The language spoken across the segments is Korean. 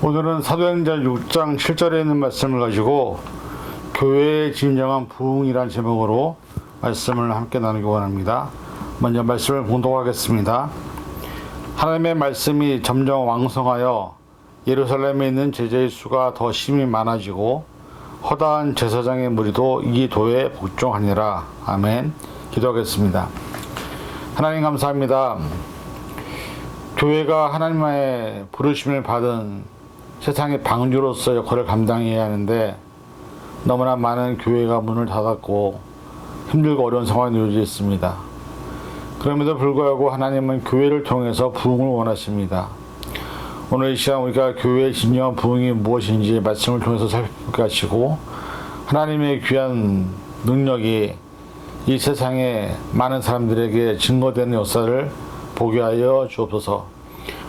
오늘은 사도행전 6장 7절에 있는 말씀을 가지고 교회의 진정한 부흥이란 제목으로 말씀을 함께 나누기 원합니다. 먼저 말씀을 봉독하겠습니다. 하나님의 말씀이 점점 왕성하여 예루살렘에 있는 제자의 수가 더 심히 많아지고 허다한 제사장의 무리도 이 도에 복종하니라. 아멘. 기도하겠습니다. 하나님 감사합니다. 교회가 하나님의 부르심을 받은 세상의 방주로서 역할을 감당해야 하는데 너무나 많은 교회가 문을 닫았고 힘들고 어려운 상황이 놓여져 있습니다. 그럼에도 불구하고 하나님은 교회를 통해서 부흥을 원하십니다. 오늘 이 시간 우리가 교회의 진정한 부흥이 무엇인지 말씀을 통해서 살펴보게 하시고 하나님의 귀한 능력이 이 세상에 많은 사람들에게 증거되는 역사를 보게 하여 주옵소서.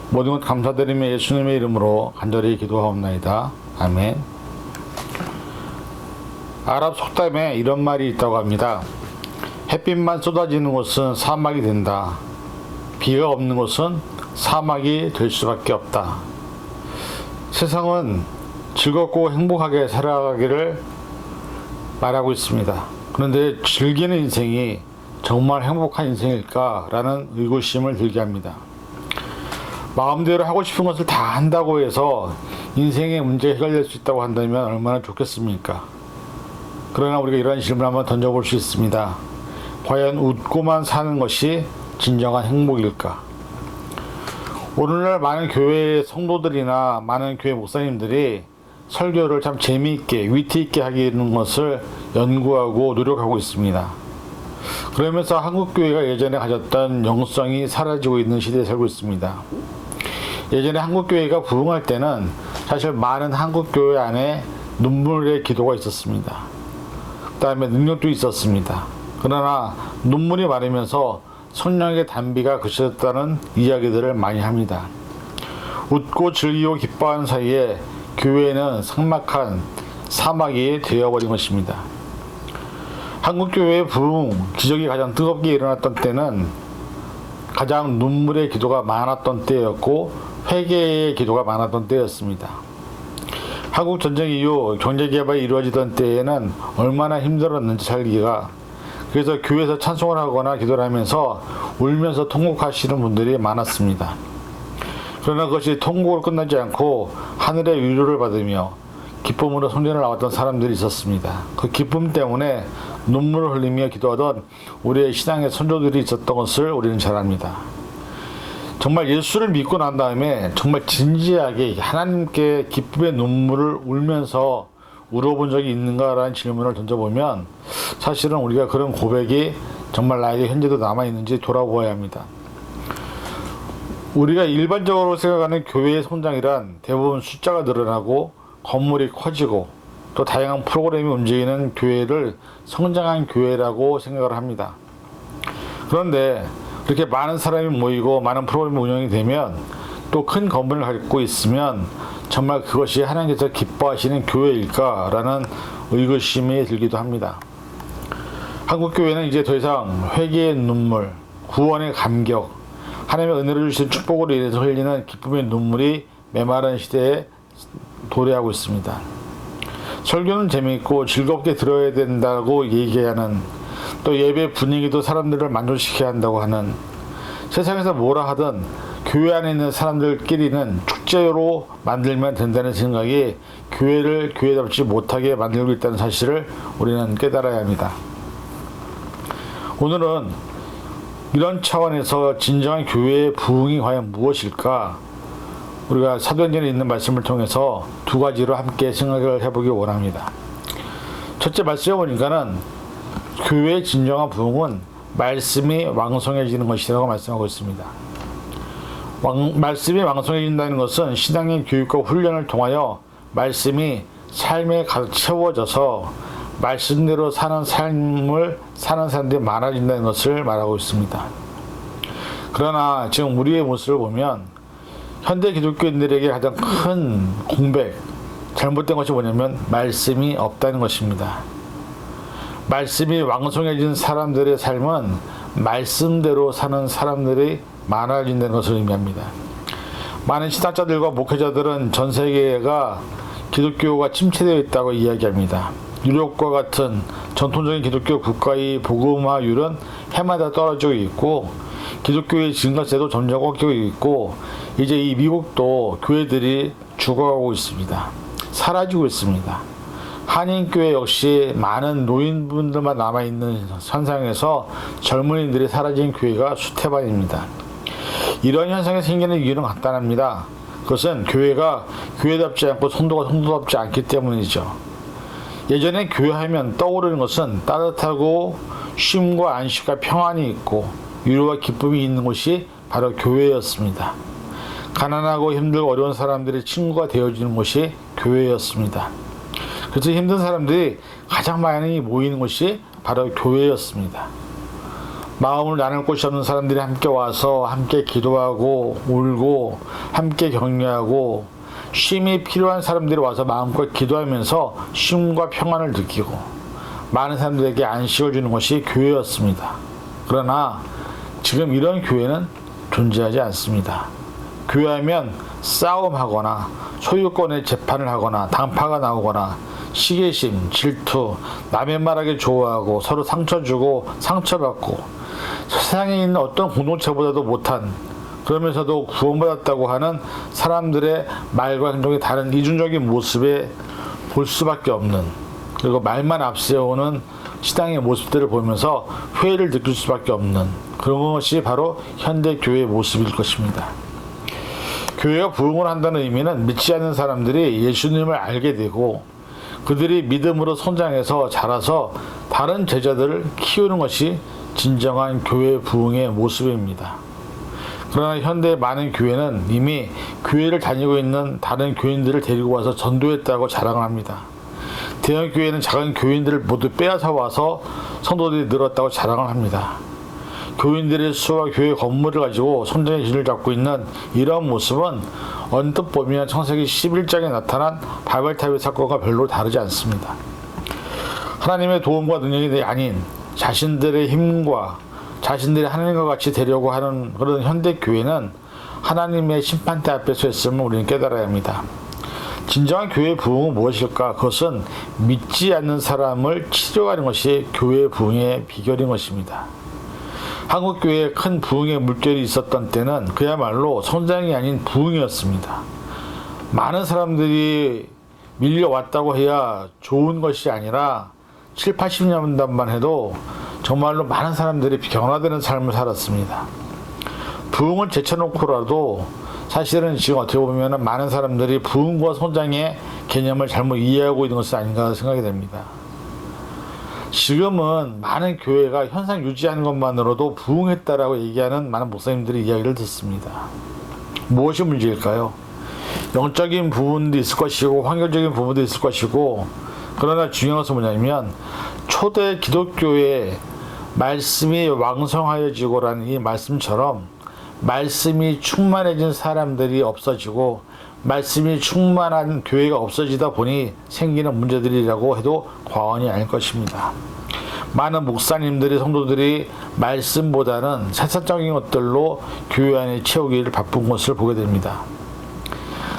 모든 것 감사드리며 예수님의 이름으로 간절히 기도하옵나이다. 아멘. 아랍 속담에 이런 말이 있다고 합니다. 햇빛만 쏟아지는 곳은 사막이 된다. 비가 없는 곳은 사막이 될 수밖에 없다. 세상은 즐겁고 행복하게 살아가기를 말하고 있습니다. 그런데 즐기는 인생이 정말 행복한 인생일까라는 의구심을 들게 합니다. 마음대로 하고 싶은 것을 다 한다고 해서 인생의 문제가 해결될 수 있다고 한다면 얼마나 좋겠습니까? 그러나 우리가 이런 질문을 한번 던져볼 수 있습니다. 과연 웃고만 사는 것이 진정한 행복일까? 오늘날 많은 교회 성도들이나 많은 교회 목사님들이 설교를 참 재미있게 위트있게 하는 것을 연구하고 노력하고 있습니다. 그러면서 한국교회가 예전에 가졌던 영성이 사라지고 있는 시대에 살고 있습니다. 예전에 한국교회가 부흥할 때는 사실 많은 한국교회 안에 눈물의 기도가 있었습니다. 그 다음에 능력도 있었습니다. 그러나 눈물이 많으면서 성령의 단비가 그쳤다는 이야기들을 많이 합니다. 웃고 즐기고 기뻐하는 사이에 교회는 삭막한 사막이 되어버린 것입니다. 한국교회의 부흥, 기적이 가장 뜨겁게 일어났던 때는 가장 눈물의 기도가 많았던 때였고 회개의 기도가 많았던 때였습니다. 한국 전쟁 이후 경제개발이 이루어지던 때에는 얼마나 힘들었는지 살기가. 그래서 교회에서 찬송을 하거나 기도를 하면서 울면서 통곡하시는 분들이 많았습니다. 그러나 그것이 통곡으로 끝나지 않고 하늘의 위로를 받으며 기쁨으로 성전을 나왔던 사람들이 있었습니다. 그 기쁨 때문에 눈물을 흘리며 기도하던 우리의 신앙의 선조들이 있었던 것을 우리는 잘 압니다. 정말 예수를 믿고 난 다음에 정말 진지하게 하나님께 기쁨의 눈물을 울면서 울어본 적이 있는가라는 질문을 던져보면 사실은 우리가 그런 고백이 정말 나에게 현재도 남아있는지 돌아보아야 합니다. 우리가 일반적으로 생각하는 교회의 성장이란 대부분 숫자가 늘어나고 건물이 커지고 또 다양한 프로그램이 움직이는 교회를 성장한 교회라고 생각을 합니다. 그런데 그렇게 많은 사람이 모이고 많은 프로그램이 운영이 되면 또 큰 건물을 갖고 있으면 정말 그것이 하나님께서 기뻐하시는 교회일까라는 의구심이 들기도 합니다. 한국교회는 이제 더 이상 회개의 눈물, 구원의 감격, 하나님의 은혜를 주신 축복으로 인해서 흘리는 기쁨의 눈물이 메마른 시대에 도래하고 있습니다. 설교는 재미있고 즐겁게 들어야 된다고 얘기하는, 또 예배 분위기도 사람들을 만족시켜야 한다고 하는, 세상에서 뭐라 하든 교회 안에 있는 사람들끼리는 축제로 만들면 된다는 생각이 교회를 교회답지 못하게 만들고 있다는 사실을 우리는 깨달아야 합니다. 오늘은 이런 차원에서 진정한 교회의 부흥이 과연 무엇일까? 우리가 사도행전에 있는 말씀을 통해서 두 가지로 함께 생각을 해보기 원합니다. 첫째 말씀에 보니까는 교회의 진정한 부흥은 말씀이 왕성해지는 것이라고 말씀하고 있습니다. 말씀이 왕성해진다는 것은 신앙의 교육과 훈련을 통하여 말씀이 삶에 가득 채워져서 말씀대로 사는 삶을 사는 사람들이 많아진다는 것을 말하고 있습니다. 그러나 지금 우리의 모습을 보면 현대 기독교인들에게 가장 큰 공백, 잘못된 것이 뭐냐면 말씀이 없다는 것입니다. 말씀이 왕성해진 사람들의 삶은 말씀대로 사는 사람들이 많아진다는 것을 의미합니다. 많은 신학자들과 목회자들은 전 세계가 기독교가 침체되어 있다고 이야기합니다. 유럽과 같은 전통적인 기독교 국가의 복음화율은 해마다 떨어지고 있고 기독교의 증가세도 점점 꺾이고 있고 이제 이 미국도 교회들이 죽어가고 있습니다. 사라지고 있습니다. 한인교회 역시 많은 노인분들만 남아있는 현상에서 젊은이들이 사라진 교회가 수태반입니다. 이런 현상이 생기는 이유는 간단합니다. 그것은 교회가 교회답지 않고 성도가 성도답지 않기 때문이죠. 예전에 교회하면 떠오르는 것은 따뜻하고 쉼과 안식과 평안이 있고 위로와 기쁨이 있는 곳이 바로 교회였습니다. 가난하고 힘들고 어려운 사람들이 친구가 되어주는 곳이 교회였습니다. 그래서 힘든 사람들이 가장 많이 모이는 곳이 바로 교회였습니다. 마음을 나눌 곳이 없는 사람들이 함께 와서 함께 기도하고 울고 함께 격려하고 쉼이 필요한 사람들이 와서 마음껏 기도하면서 쉼과 평안을 느끼고 많은 사람들에게 안식을 주는 것이 교회였습니다. 그러나 지금 이런 교회는 존재하지 않습니다. 교회하면 싸움하거나 소유권의 재판을 하거나 당파가 나오거나 시기심, 질투, 남의 말하기 좋아하고 서로 상처 주고 상처받고 세상에 있는 어떤 공동체보다도 못한 그러면서도 구원받았다고 하는 사람들의 말과 행동이 다른 이중적인 모습에 볼 수밖에 없는 그리고 말만 앞세우는 신앙의 모습들을 보면서 회의를 느낄 수밖에 없는 그런 것이 바로 현대 교회의 모습일 것입니다. 교회가 부흥을 한다는 의미는 믿지 않는 사람들이 예수님을 알게 되고 그들이 믿음으로 성장해서 자라서 다른 제자들을 키우는 것이 진정한 교회 부흥의 모습입니다. 그러나 현대 많은 교회는 이미 교회를 다니고 있는 다른 교인들을 데리고 와서 전도했다고 자랑을 합니다. 대형 교회는 작은 교인들을 모두 빼앗아 와서 성도들이 늘었다고 자랑을 합니다. 교인들의 수와 교회 건물을 가지고 성장의 길을 잡고 있는 이런 모습은 언뜻 보면 창세기 11장에 나타난 바벨탑의 사건과 별로 다르지 않습니다. 하나님의 도움과 능력이 아닌 자신들의 힘과 자신들이 하나님과 같이 되려고 하는 그런 현대 교회는 하나님의 심판대 앞에 서 있음을 우리는 깨달아야 합니다. 진정한 교회의 부흥은 무엇일까? 그것은 믿지 않는 사람을 치료하는 것이 교회의 부흥의 비결인 것입니다. 한국교회에 큰 부흥의 물결이 있었던 때는 그야말로 성장이 아닌 부흥이었습니다. 많은 사람들이 밀려왔다고 해야 좋은 것이 아니라 7, 80년대만 해도 정말로 많은 사람들이 변화되는 삶을 살았습니다. 부흥을 제쳐놓고라도 사실은 지금 어떻게 보면 많은 사람들이 부흥과 성장의 개념을 잘못 이해하고 있는 것이 아닌가 생각이 됩니다. 지금은 많은 교회가 현상 유지하는 것만으로도 부흥했다라고 얘기하는 많은 목사님들의 이야기를 듣습니다. 무엇이 문제일까요? 영적인 부분도 있을 것이고 환경적인 부분도 있을 것이고 그러나 중요한 것은 뭐냐면 초대 기독교의 말씀이 왕성하여지고라는 이 말씀처럼 말씀이 충만해진 사람들이 없어지고 말씀이 충만한 교회가 없어지다 보니 생기는 문제들이라고 해도 과언이 아닐 것입니다. 많은 목사님들이 성도들이 말씀보다는 세상적인 것들로 교회 안에 채우기를 바쁜 것을 보게 됩니다.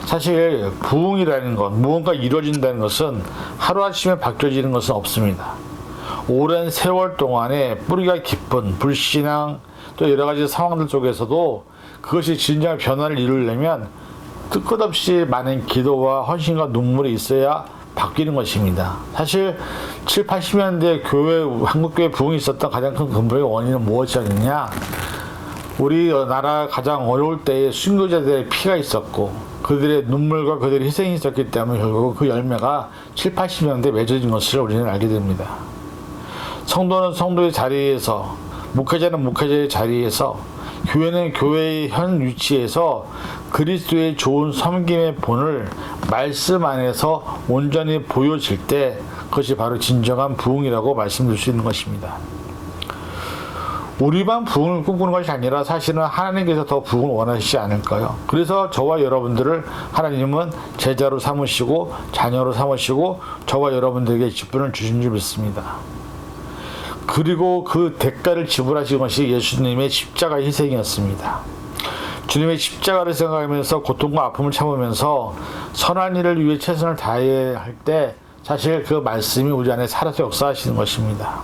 사실 부흥이라는 것, 무언가 이루어진다는 것은 하루아침에 바뀌어지는 것은 없습니다. 오랜 세월 동안에 뿌리가 깊은 불신앙 또 여러 가지 상황들 속에서도 그것이 진정한 변화를 이루려면 끝없이 많은 기도와 헌신과 눈물이 있어야 바뀌는 것입니다. 사실 7, 80년대 교회, 한국교회 부흥이 있었던 가장 큰 근본의 원인은 무엇이었느냐? 우리나라 가장 어려울 때에 순교자들의 피가 있었고 그들의 눈물과 그들의 희생이 있었기 때문에 결국 그 열매가 7, 80년대에 맺어진 것을 우리는 알게 됩니다. 성도는 성도의 자리에서 목회자는 목회자의 자리에서 교회는 교회의 현 위치에서 그리스도의 좋은 섬김의 본을 말씀 안에서 온전히 보여질 때 그것이 바로 진정한 부흥이라고 말씀드릴 수 있는 것입니다. 우리만 부흥을 꿈꾸는 것이 아니라 사실은 하나님께서 더 부흥을 원하시지 않을까요? 그래서 저와 여러분들을 하나님은 제자로 삼으시고 자녀로 삼으시고 저와 여러분들에게 직분을 주신 줄 믿습니다. 그리고 그 대가를 지불하신 것이 예수님의 십자가 희생이었습니다. 주님의 십자가를 생각하면서 고통과 아픔을 참으면서 선한 일을 위해 최선을 다해야 할 때 사실 그 말씀이 우리 안에 살아서 역사하시는 것입니다.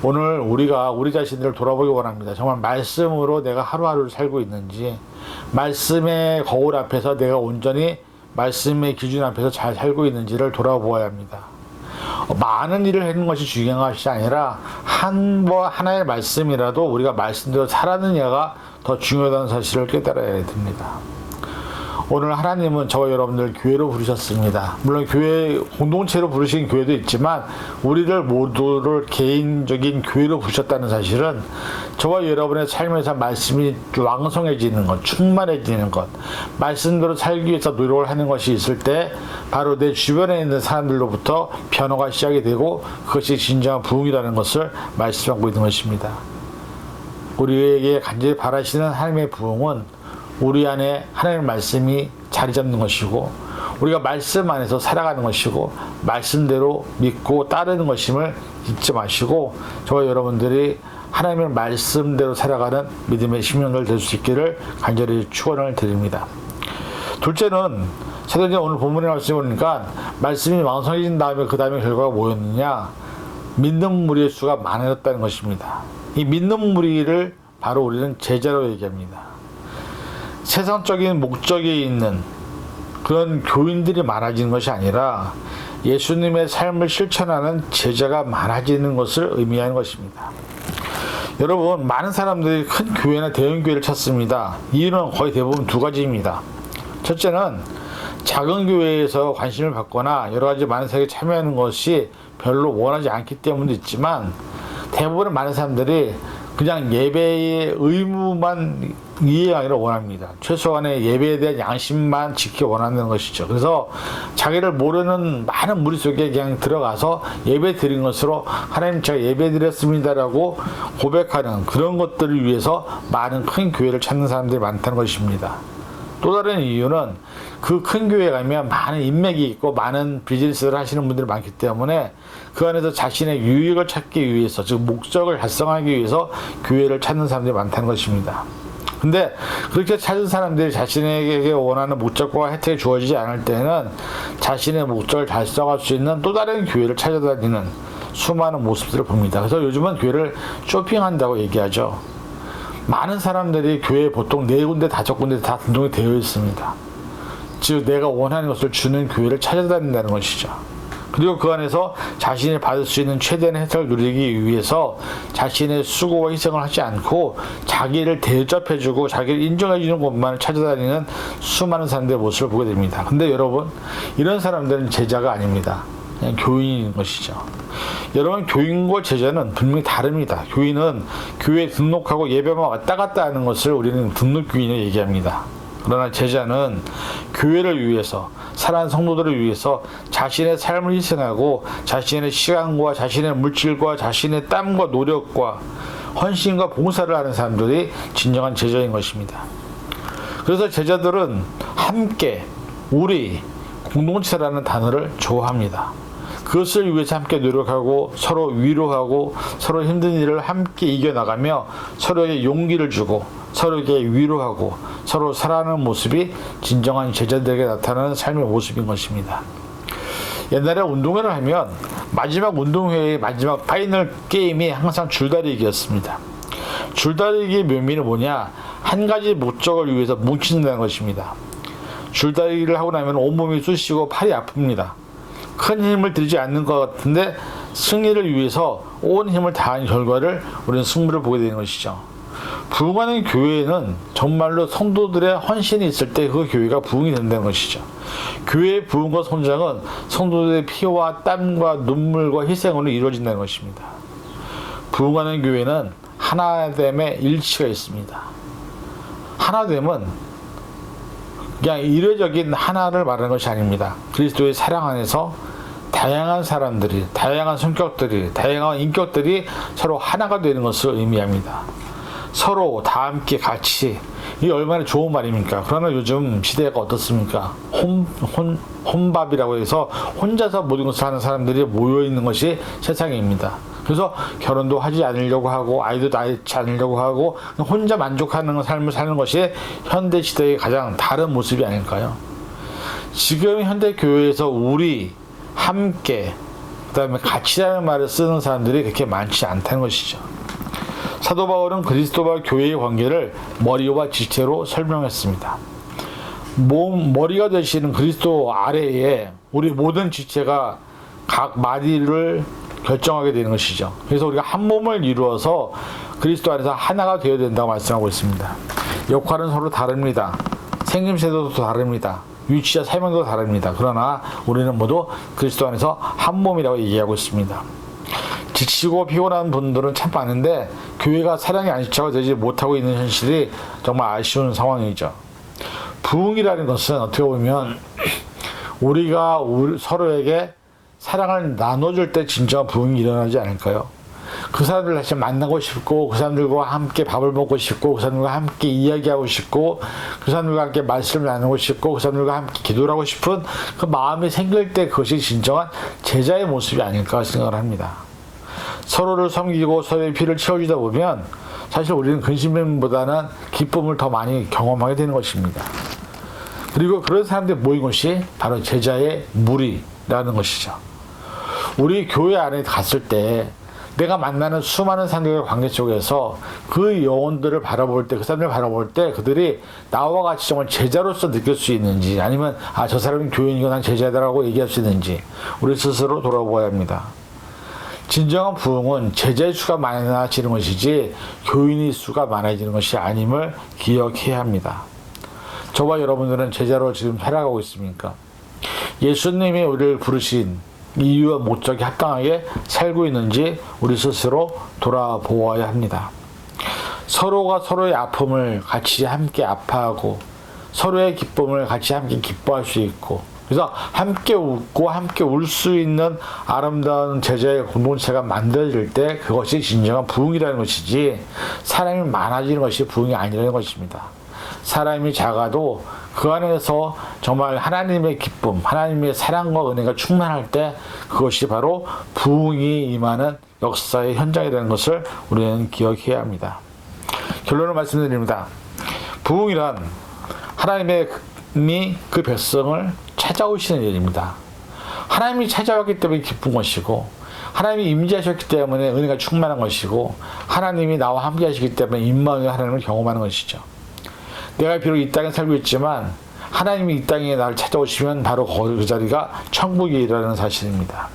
오늘 우리가 우리 자신들을 돌아보기 원합니다. 정말 말씀으로 내가 하루하루를 살고 있는지, 말씀의 거울 앞에서 내가 온전히 말씀의 기준 앞에서 잘 살고 있는지를 돌아보아야 합니다. 많은 일을 하는 것이 중요한 것이 아니라 하나의 말씀이라도 우리가 말씀대로 살았느냐가 더 중요하다는 사실을 깨달아야 됩니다. 오늘 하나님은 저와 여러분들 교회로 부르셨습니다. 물론 교회 공동체로 부르신 교회도 있지만 우리를 모두를 개인적인 교회로 부르셨다는 사실은 저와 여러분의 삶에서 말씀이 왕성해지는 것, 충만해지는 것, 말씀대로 살기 위해서 노력을 하는 것이 있을 때 바로 내 주변에 있는 사람들로부터 변화가 시작이 되고 그것이 진정한 부흥이라는 것을 말씀하고 있는 것입니다. 우리에게 간절히 바라시는 하나님의 부흥은 우리 안에 하나님의 말씀이 자리 잡는 것이고 우리가 말씀 안에서 살아가는 것이고 말씀대로 믿고 따르는 것임을 잊지 마시고 저와 여러분들이 하나님의 말씀대로 살아가는 믿음의 심령들 될 수 있기를 간절히 축원을 드립니다. 둘째는 사도행전 오늘 본문에 말씀해 보니까 말씀이 왕성해진 다음에 그 다음에 결과가 뭐였느냐, 믿는 무리의 수가 많아졌다는 것입니다. 이 믿는 무리를 바로 우리는 제자로 얘기합니다. 세상적인 목적이 있는 그런 교인들이 많아지는 것이 아니라 예수님의 삶을 실천하는 제자가 많아지는 것을 의미하는 것입니다. 여러분, 많은 사람들이 큰 교회나 대형 교회를 찾습니다. 이유는 거의 대부분 두 가지입니다. 첫째는 작은 교회에서 관심을 받거나 여러 가지 많은 사역에 참여하는 것이 별로 원하지 않기 때문도 있지만 대부분의 많은 사람들이 그냥 예배의 의무만 이해하기를 원합니다. 최소한의 예배에 대한 양심만 지키기 원하는 것이죠. 그래서 자기를 모르는 많은 무리 속에 그냥 들어가서 예배 드린 것으로 하나님 제가 예배 드렸습니다라고 고백하는 그런 것들을 위해서 많은 큰 교회를 찾는 사람들이 많다는 것입니다. 또 다른 이유는 그 큰 교회에 가면 많은 인맥이 있고 많은 비즈니스를 하시는 분들이 많기 때문에 그 안에서 자신의 유익을 찾기 위해서, 즉 목적을 달성하기 위해서 교회를 찾는 사람들이 많다는 것입니다. 근데 그렇게 찾은 사람들이 자신에게 원하는 목적과 혜택이 주어지지 않을 때는 자신의 목적을 달성할 수 있는 또 다른 교회를 찾아다니는 수많은 모습들을 봅니다. 그래서 요즘은 교회를 쇼핑한다고 얘기하죠. 많은 사람들이 교회에 보통 4군데, 5군데 다 등록이 되어 있습니다. 즉 내가 원하는 것을 주는 교회를 찾아다닌다는 것이죠. 그리고 그 안에서 자신이 받을 수 있는 최대한 혜택을 누리기 위해서 자신의 수고와 희생을 하지 않고 자기를 대접해주고 자기를 인정해주는 곳만을 찾아다니는 수많은 사람들의 모습을 보게 됩니다. 근데 여러분, 이런 사람들은 제자가 아닙니다. 그냥 교인인 것이죠. 여러분, 교인과 제자는 분명히 다릅니다. 교인은 교회에 등록하고 예배만 왔다 갔다 하는 것을 우리는 등록교인을 얘기합니다. 그러나 제자는 교회를 위해서, 사랑하는 성도들을 위해서 자신의 삶을 희생하고 자신의 시간과 자신의 물질과 자신의 땀과 노력과 헌신과 봉사를 하는 사람들이 진정한 제자인 것입니다. 그래서 제자들은 함께, 우리, 공동체라는 단어를 좋아합니다. 그것을 위해서 함께 노력하고 서로 위로하고 서로 힘든 일을 함께 이겨나가며 서로에게 용기를 주고 서로에게 위로하고 서로 사랑하는 모습이 진정한 제자들에게 나타나는 삶의 모습인 것입니다. 옛날에 운동회를 하면 마지막 운동회의 마지막 파이널 게임이 항상 줄다리기였습니다. 줄다리기의 묘미는 뭐냐? 한 가지 목적을 위해서 뭉친다는 것입니다. 줄다리기를 하고 나면 온몸이 쑤시고 팔이 아픕니다. 큰 힘을 들이지 않는 것 같은데 승리를 위해서 온 힘을 다한 결과를 우리는 승부를 보게 되는 것이죠. 부흥하는 교회에는 정말로 성도들의 헌신이 있을 때 그 교회가 부흥이 된다는 것이죠. 교회의 부흥과 성장은 성도들의 피와 땀과 눈물과 희생으로 이루어진다는 것입니다. 부흥하는 교회는 하나됨의 일치가 있습니다. 하나됨은 그냥 이례적인 하나를 말하는 것이 아닙니다. 그리스도의 사랑 안에서 다양한 사람들이, 다양한 성격들이, 다양한 인격들이 서로 하나가 되는 것을 의미합니다. 서로 다 함께 같이, 이게 얼마나 좋은 말입니까? 그러나 요즘 시대가 어떻습니까? 혼밥이라고 해서 혼자서 모든 것을 하는 사람들이 모여있는 것이 세상입니다. 그래서 결혼도 하지 않으려고 하고 아이도 낳지 않으려고 하고 혼자 만족하는 삶을 사는 것이 현대 시대의 가장 다른 모습이 아닐까요? 지금 현대 교회에서 우리 함께 그다음에 같이라는 말을 쓰는 사람들이 그렇게 많지 않다는 것이죠. 사도 바울은 그리스도와 교회의 관계를 머리와 지체로 설명했습니다. 머리가 되시는 그리스도 아래에 우리 모든 지체가 각 마디를 결정하게 되는 것이죠. 그래서 우리가 한 몸을 이루어서 그리스도 안에서 하나가 되어야 된다고 말씀하고 있습니다. 역할은 서로 다릅니다. 생김새도 다릅니다. 위치와 사명도 다릅니다. 그러나 우리는 모두 그리스도 안에서 한 몸이라고 얘기하고 있습니다. 지치고 피곤한 분들은 참 많은데 교회가 사랑의 안식처가 되지 못하고 있는 현실이 정말 아쉬운 상황이죠. 부흥이라는 것은 어떻게 보면 우리가 서로에게 사랑을 나눠줄 때 진정한 부흥이 일어나지 않을까요? 그 사람들 다시 만나고 싶고 그 사람들과 함께 밥을 먹고 싶고 그 사람들과 함께 이야기하고 싶고 그 사람들과 함께 말씀을 나누고 싶고 그 사람들과 함께 기도를 하고 싶은 그 마음이 생길 때 그것이 진정한 제자의 모습이 아닐까 생각을 합니다. 서로를 섬기고 서로의 피를 채워주다 보면 사실 우리는 근심보다는 기쁨을 더 많이 경험하게 되는 것입니다. 그리고 그런 사람들이 모인 것이 바로 제자의 무리라는 것이죠. 우리 교회 안에 갔을 때 내가 만나는 수많은 사람들의 관계 속에서 그 영혼들을 바라볼 때, 그 사람들을 바라볼 때 그들이 나와 같이 정말 제자로서 느낄 수 있는지 아니면 저 사람은 교인이고 난 제자다라고 얘기할 수 있는지 우리 스스로 돌아보아야 합니다. 진정한 부흥은 제자의 수가 많아지는 것이지 교인의 수가 많아지는 것이 아님을 기억해야 합니다. 저와 여러분들은 제자로 지금 살아가고 있습니까? 예수님이 우리를 부르신 이유와 목적에 합당하게 살고 있는지 우리 스스로 돌아보아야 합니다. 서로가 서로의 아픔을 같이 함께 아파하고 서로의 기쁨을 같이 함께 기뻐할 수 있고 그래서 함께 웃고 함께 울 수 있는 아름다운 제자의 공동체가 만들어질 때 그것이 진정한 부흥이라는 것이지 사람이 많아지는 것이 부흥이 아니라는 것입니다. 사람이 작아도 그 안에서 정말 하나님의 기쁨, 하나님의 사랑과 은혜가 충만할 때 그것이 바로 부흥이 임하는 역사의 현장이라는 것을 우리는 기억해야 합니다. 결론을 말씀드립니다. 부흥이란 하나님이 그 백성을 찾아오시는 일입니다. 하나님이 찾아왔기 때문에 기쁜 것이고 하나님이 임재하셨기 때문에 은혜가 충만한 것이고 하나님이 나와 함께 하시기 때문에 임마누엘 하나님을 경험하는 것이죠. 내가 비록 이 땅에 살고 있지만 하나님이 이 땅에 나를 찾아오시면 바로 그 자리가 천국이라는 사실입니다.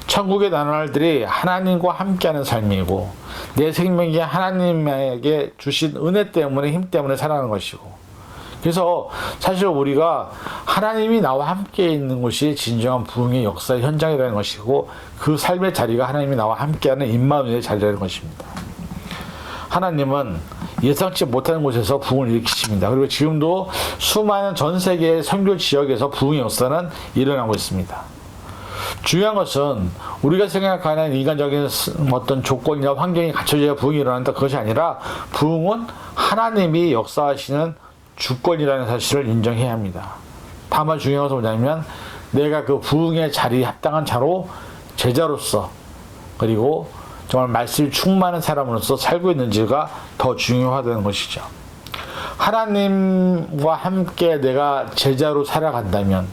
천국의 나날들이 하나님과 함께하는 삶이고 내 생명이 하나님에게 주신 은혜 때문에 힘 때문에 살아가는 것이고 그래서 사실 우리가 하나님이 나와 함께 있는 것이 진정한 부흥의 역사의 현장이라는 것이고 그 삶의 자리가 하나님이 나와 함께하는 임마누엘의 자리라는 것입니다. 하나님은 예상치 못하는 곳에서 부흥을 일으키십니다. 그리고 지금도 수많은 전 세계의 선교 지역에서 부흥의 역사는 일어나고 있습니다. 중요한 것은 우리가 생각하는 인간적인 어떤 조건이나 환경이 갖춰져야 부흥이 일어난다 그것이 아니라 부흥은 하나님이 역사하시는 주권이라는 사실을 인정해야 합니다. 다만 중요한 것은 뭐냐면 내가 그 부흥의 자리에 합당한 자로 제자로서 그리고 정말 말씀이 충만한 사람으로서 살고 있는지가 더 중요하다는 것이죠. 하나님과 함께 내가 제자로 살아간다면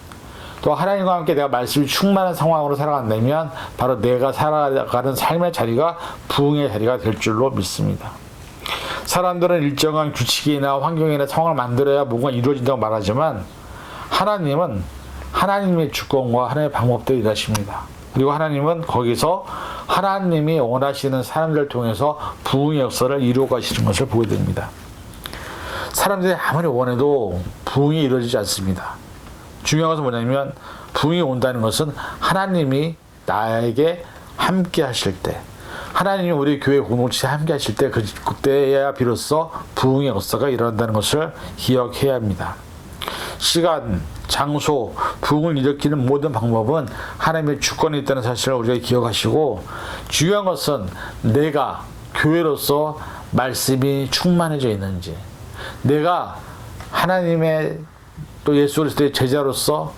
또 하나님과 함께 내가 말씀이 충만한 상황으로 살아간다면 바로 내가 살아가는 삶의 자리가 부흥의 자리가 될 줄로 믿습니다. 사람들은 일정한 규칙이나 환경이나 상황을 만들어야 뭔가 이루어진다고 말하지만 하나님은 하나님의 주권과 하나님의 방법대로 일하십니다. 그리고 하나님은 거기서 하나님이 원하시는 사람들을 통해서 부흥의 역사를 이루어 가시는 것을 보게 됩니다. 사람들이 아무리 원해도 부흥이 이루어지지 않습니다. 중요한 것은 뭐냐면 부흥이 온다는 것은 하나님이 나에게 함께 하실 때 하나님이 우리 교회 공동체에 함께 하실 때 그때야 비로소 부흥의 역사가 일어난다는 것을 기억해야 합니다. 시간, 장소, 부흥을 일으키는 모든 방법은 하나님의 주권에 있다는 사실을 우리가 기억하시고 중요한 것은 내가 교회로서 말씀이 충만해져 있는지 내가 하나님의 또 예수 그리스도의 제자로서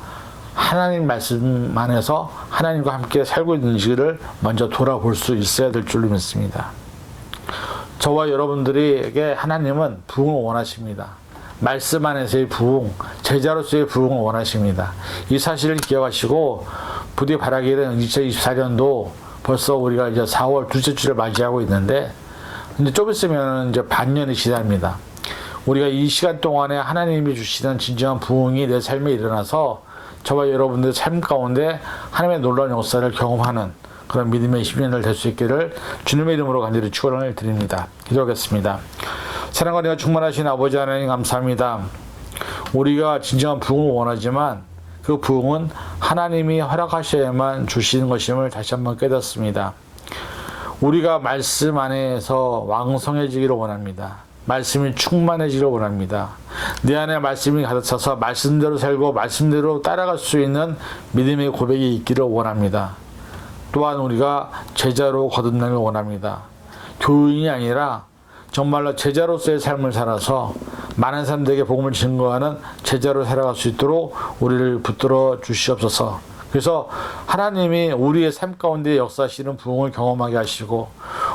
하나님 말씀 안에서 하나님과 함께 살고 있는지를 먼저 돌아볼 수 있어야 될 줄로 믿습니다. 저와 여러분들에게 하나님은 부흥을 원하십니다. 말씀 안에서의 부흥, 제자로서의 부흥을 원하십니다. 이 사실을 기억하시고 부디 바라기는 2024년도 벌써 우리가 이제 4월 둘째 주를 맞이하고 있는데, 이제 좀 있으면 이제 반년이 지납니다. 우리가 이 시간 동안에 하나님이 주시는 진정한 부흥이 내 삶에 일어나서 저와 여러분들의 삶 가운데 하나님의 놀라운 역사를 경험하는 그런 믿음의 10년을 될 수 있기를 주님의 이름으로 간절히 축원을 드립니다. 기도하겠습니다. 사랑과 은혜가 충만하신 아버지 하나님 감사합니다. 우리가 진정한 부흥을 원하지만 그 부흥은 하나님이 허락하셔야만 주시는 것임을 다시 한번 깨닫습니다. 우리가 말씀 안에서 왕성해지기를 원합니다. 말씀이 충만해지기를 원합니다. 내 안에 말씀이 가득 차서 말씀대로 살고 말씀대로 따라갈 수 있는 믿음의 고백이 있기를 원합니다. 또한 우리가 제자로 거듭나길 원합니다. 교인이 아니라 정말로 제자로서의 삶을 살아서 많은 사람들에게 복음을 증거하는 제자로 살아갈 수 있도록 우리를 붙들어 주시옵소서. 그래서 하나님이 우리의 삶 가운데 역사하시는 부흥을 경험하게 하시고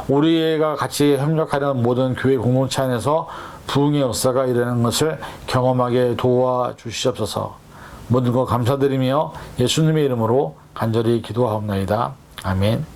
우리가 같이 협력하는 모든 교회 공동체 안에서 부흥의 역사가 일어나는 것을 경험하게 도와주시옵소서. 모든 것 감사드리며 예수님의 이름으로 간절히 기도하옵나이다. 아멘.